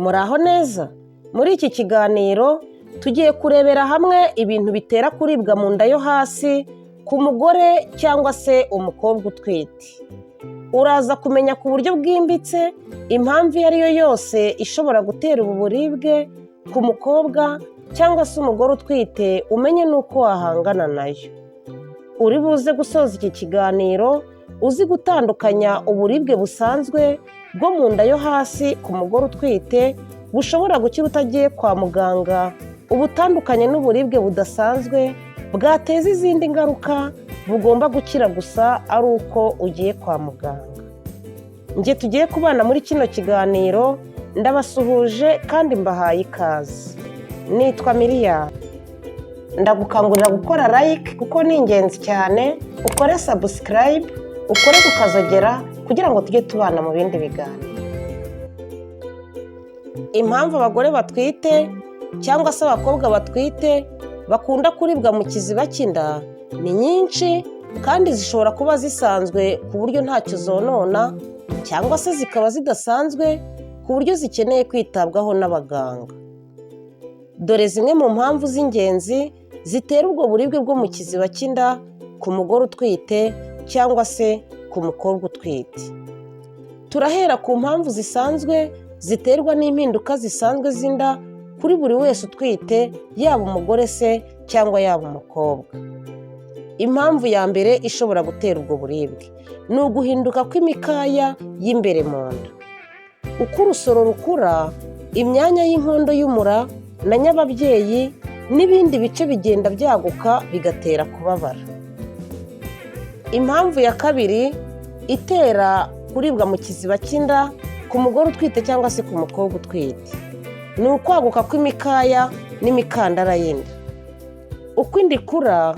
Muraho neza. Muri iki kiganiro tugiye kurebera hamwe ibintu bitera kuribwa mu nda yo hasi ku mugore cyangwa se umukobwa utwite. Uraza kumenya ku buryo bwimbitse impamvu iyo ari yo yose ishobora gutera ubu buribwe ku mukobwa cyangwa se umugore utwite, umenye n'uko wahangana nayo. Uri buze gusoza iki kiganiro uzi gutandukanya uburibwe busanzwe bwo mu nda yo hasi ku mugore utwite bushobora gukira utagiye kwa muganga, ubutandukanye n'uburibwe budasanzwe bwateza izindi ngaruka bugomba gukira gusa ari uko ugiye kwa muganga. Njye tugiye kubana muri kino kiganiro, ndabasuhuje kandi mbahaye ikaze. Nitwa Miriam. Ndagukangurira gukora like kuko ni ingenzi cyane, ukore subscribe, ukore kukazogera kugira ngo tujye tubana mu bindi biganiro. Impamvu abagore batwite cyangwa se abakobwa batwite bakunda kuribwa mu kiziba cy'inda ni nyinshi kandi zishobora kuba zisanzwe ku buryo ntacyo zonona, cyangwa se zikaba zidasanzwe ku buryo zikeneye kwitabwaho n'abaganga. Dore zimwe mu mpamvu z'ingenzi zitera ubwo buribwe bwo mu kiziba cy'inda ku mugore utwite cyangwa se ku mukobwa utwite. Turahera ku mpamvu zisanzwe ziterwa n'impinduka zisanzwe z'inda kuri buri wese utwite, yaba umugore se cyangwa yaba umukobwa. Impamvu ya mbere ishobora gutera ubwo buribwe ni uguhinduka kw'imikaya y'imbere mu nda. Uko urusoro rukura, imyanya y'inkondo y'umura na nyababyeyi n'ibindi bice bigenda byaguka bigatera kubabara. Impamvu ya kabiri itera kuribwa mu kiziba cy'inda ku mugore utwite cyangwa se ku mukobwa utwite ni ukwaguka kw'imikaya n'imikandara y'inda. Uko inda ikura,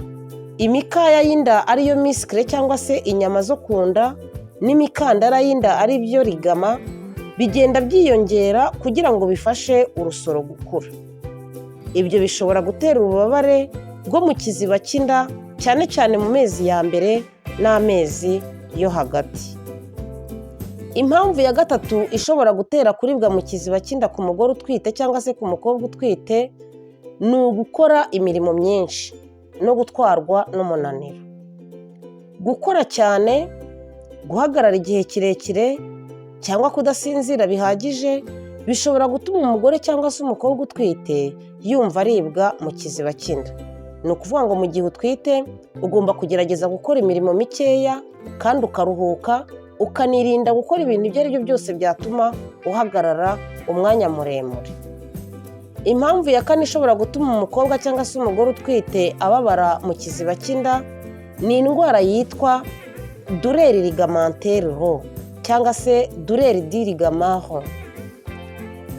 imikaya y'inda ariyo misikire cyangwa se inyama zo ku nda n'imikandara y'inda ari byo rigama bigenda byiyongera kugira ngo bifashe urusoro gukura. Ibyo bishobora gutera ububabare bwo mu kiziba cy'inda cyane cyane mu mezi ya mbere n'amezi yo hagati. Impamvu ya gatatu ishobora gutera kuribwa mu kiziba cy'inda ku mugore utwite cyangwa se ku mukobwa utwite ni ugukora imirimo myinshi no gutwarwa n'umunaniro. Gukora cyane, guhagarara igihe kirekire cyangwa kudasinzira bihagije bishobora gutuma umugore cyangwa se umukobwa utwite yumva aribwa mu kiziba cy'inda. Ni ukuvuga ngo mu gihe utwite ugomba kugerageza gukora imirimo mikeya kandi ukaruhuka, ukanirinda gukora ibintu ibyo ari byo byose byatuma uhagarara umwanya muremure. Impamvu ya kane ishobora gutuma umukobwa cyangwa se umugore utwite ababara mu kiziba cy'inda ni indwara yitwa douleur ligamentaire cyangwa se douleur du ligament.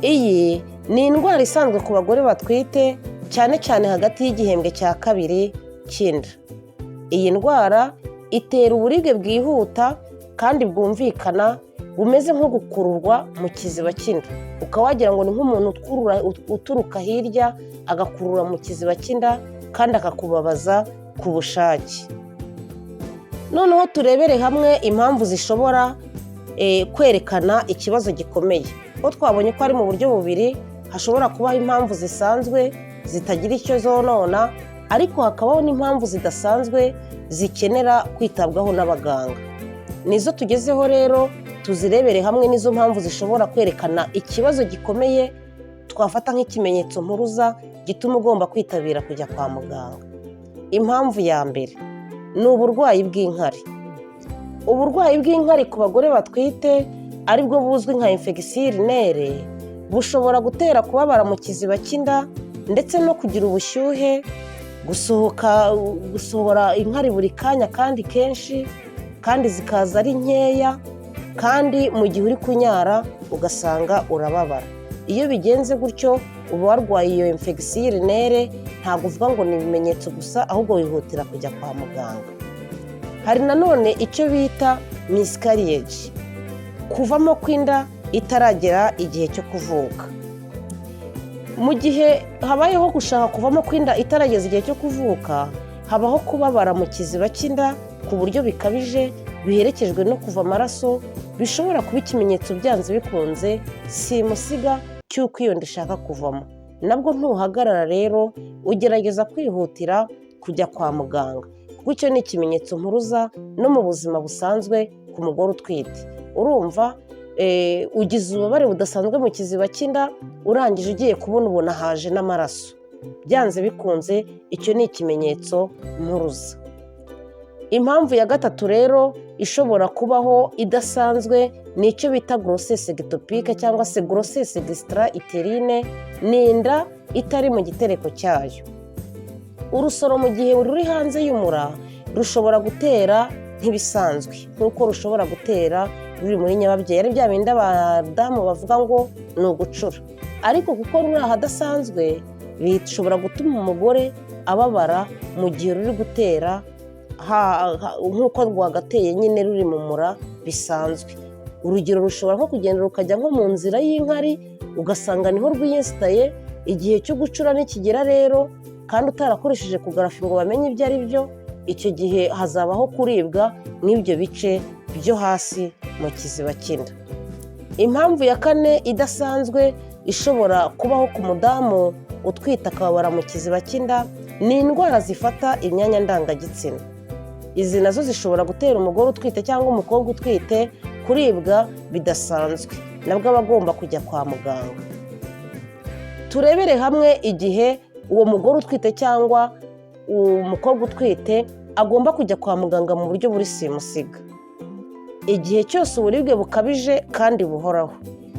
Iyi ni indwara isanzwe ku bagore batwite cyane cyane hagati y'igihembwe cya kabiri cy'inda. Iyi ndwara itera uburibwe bwihuta kandi bwumvikana bumeze nko gukururwa mu kiziba cy'inda. Ukaba wagira ngo ni nk'umuntu uturuka hirya agakurura mu kiziba cy'inda kandi akakubabaza ku bushake. Noneho turebere hamwe impamvu zishobora kwerekana ikibazo gikomeye. Ko twabonye ko ari mu buryo bubiri, hashobora kubaho impamvu zisanzwe zitagira icyo zonona, ariko hakabaho n'impamvu zidasanzwe zikenera kwitabwaho n'abaganga. Nizo tugezeho rero, tuzirebere hamwe n'izo mpamvu zishobora kwerekana ikibazo gikomeye twafata nk'ikimenyetso mpuruza gituma ugomba kwitabira kujya kwa muganga. Impamvu ya mbere ni uburwayi bw'inkari. Uburwayi bw'inkari ku bagore batwite aribwo buzwi nka infection urinaire bushobora gutera kubabara mu kiziba cy'inda ndetse no kugira ubushyuhe, gusohora inkari buri kanya kandi kenshi, kandi zikaza ari nkeya, kandi mu gihe uri kunyara ugasanga urababara. Iyo bigenze gutyo uba warwaye iyo infection urinaire, ntabwo uvuga ngo ni ibimenyetso gusa, ahubwo wihutira kujya kwa muganga. Hari nanone icyo bita miscarriage, kuvamo kw'inda itaragera igihe cyo kuvuka. Mu gihe habayeho gushaka kuvamo kw'inda itarageza igihe cyo kuvuka, habaho kubabara mu kiziba cy'inda ku buryo bikabije biherekejwe no kuva amaraso, bishobora kuba ikimenyetso byanze bikunze simusiga cy'uko iyo nda ishaka kuvamo. Nabwo ntuhagarara rero, ugerageza kwihutira kujya kwa muganga, kuko icyo ni ikimenyetso mpuruza no mu buzima busanzwe ku mugore utwite. Urumva ugize ububabare budasanzwe mu kiziba cy'inda, urangije ugiye ubona haje n'amaraso, byanze bikunze icyo ni ikimenyetso mpuruza. Impamvu ya gatatu rero ishobora kubaho idasanzwe ni icyo bita grossesse ectopique cyangwa se grossesse extra uterine, ni inda itari mu gitereko cyayo. Urusoro mu gihe ruri hanze y'umura rushobora gutera nk'ibisanzwe, nk'uko rushobora gutera ruri muri nyababyeyi, ari bya bindi abadamu bavuga ngo ni ugucura. Ariko kuko ruri ahadasanzwe bishobora gutuma umugore ababara mu gihe ruri gutera nk'uko rwagateye nyine ruri mu mura bisanzwe. Urugero, rushobora nko kugenda rukajya nko mu nzira y'inkari, ugasanga niho rwiyesitaye. Igihe cyo gucura nikigera rero, kandi utarakoresheje kugarafi ngo bamenye ibyo ari byo, icyo gihe hazabaho kuribwa n'ibyo bice byo hasi mu kiziba cy'inda. Impamvu ya kane idasanzwe ishobora kubaho ku mudamu utwite akababara mu kiziba cy'inda ni indwara zifata imyanya ndangagitsina. Izi nazo zishobora gutera umugore utwite cyangwa umukobwa utwite kuribwa bidasanzwe, nabwo aba agomba kujya kwa muganga. Turebere hamwe igihe uwo mugore utwite cyangwa umukobwa utwite agomba kujya kwa muganga mu buryo buri simusiga. Igihe cyose uburibwe bukabije kandi buhoraho.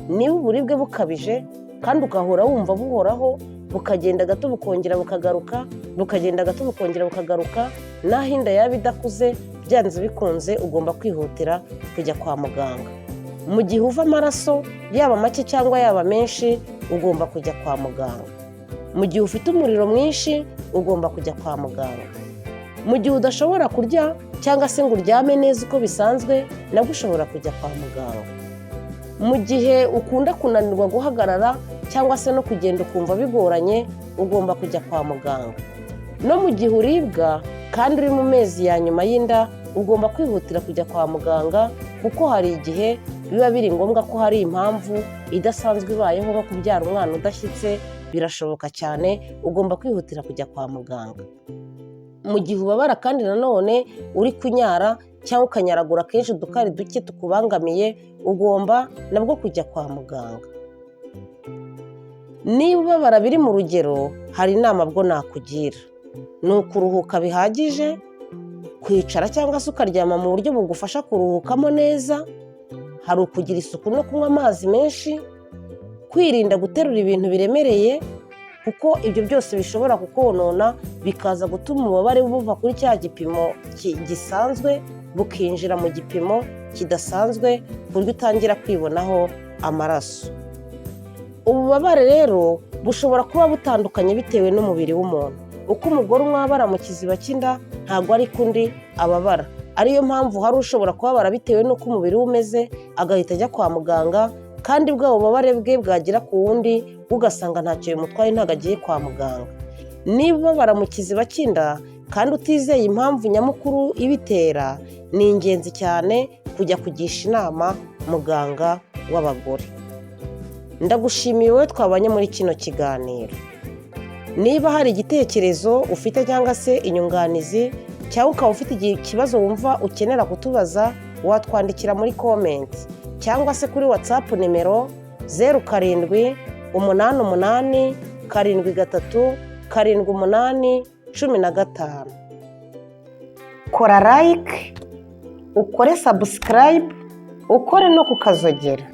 Niba uburibwe bukabije kandi ugahora wumva buhoraho, bukagenda gato bukongera bukagaruka, bukagenda gato bukongera bukagaruka, naho inda yaba idakuze, byanze bikunze ugomba kwihutira kujya kwa muganga. Mu gihe uva amaraso yaba make cyangwa yaba menshi, ugomba kujya kwa muganga. Mu gihe ufite umuriro mwinshi, ugomba kujya kwa muganga. Mu gihe udashobora kurya cyangwa se ngo uryame neza uko bisanzwe, nabwo ushobora kujya kwa muganga. Mu gihe ukunda kunanirwa guhagarara cyangwa se no kugenda ukumva bigoranye, ugomba kujya kwa muganga. No mu gihe uribwa kandi uri mu mezi ya nyuma y'inda, ugomba kwihutira kujya kwa muganga, kuko hari igihe biba biri ngombwa ko hari impamvu idasanzwe ibayeho nko kubyara umwana udashyitse, birashoboka cyane, ugomba kwihutira kujya kwa muganga. Mu gihe ubabara kandi nanone uri kunyara cyangwa ukanyaragura kenshi udukari duke tukubangamiye, ugomba nabwo kujya kwa muganga. Niba ubabara biri mu rugero, hari inama bwo nakugira. Ni ukuruhuka bihagije, kwicara cyangwa se ukaryama mu buryo bugufasha kuruhukamo neza, hari ukugira isuku no kunywa amazi menshi, kwirinda guterura ibintu biremereye, kuko ibyo byose bishobora kukonona bikaza gutuma ububabare buva kuri cya gipimo gisanzwe bukinjira mu gipimo kidasanzwe, ku buryo utangira kwibonaho amaraso. Ububabare rero bushobora kuba butandukanye bitewe n'umubiri w'umuntu. Uko umugore umwe ababara mu kiziba cy'inda ntabwo ari kundi ababara. Ariyo mpamvu hari ushobora kubabara bitewe n'uko umubiri we umeze, agahita ajya kwa muganga, kandi bwa bubabare bwe bwagera ku wundi ugasanga ntacyo bimutwaye, ntabwo agiye kwa muganga. Niba ubabara mu kiziba cy'inda kandi utizeye impamvu nyamukuru ibitera, ni ingenzi cyane kujya kugisha inama muganga w'abagore. Ndagushimiye wowe twabanye muri kino kiganiro. Niba hari igitekerezo ufite cyangwa se inyunganizi, cyangwa ukaba ufite ikibazo wumva ukenera kutubaza, watwandikira muri komenti cyangwa se kuri WhatsApp nimero 0788737815. Kora like, ukore subscribe, ukore no kukazogera.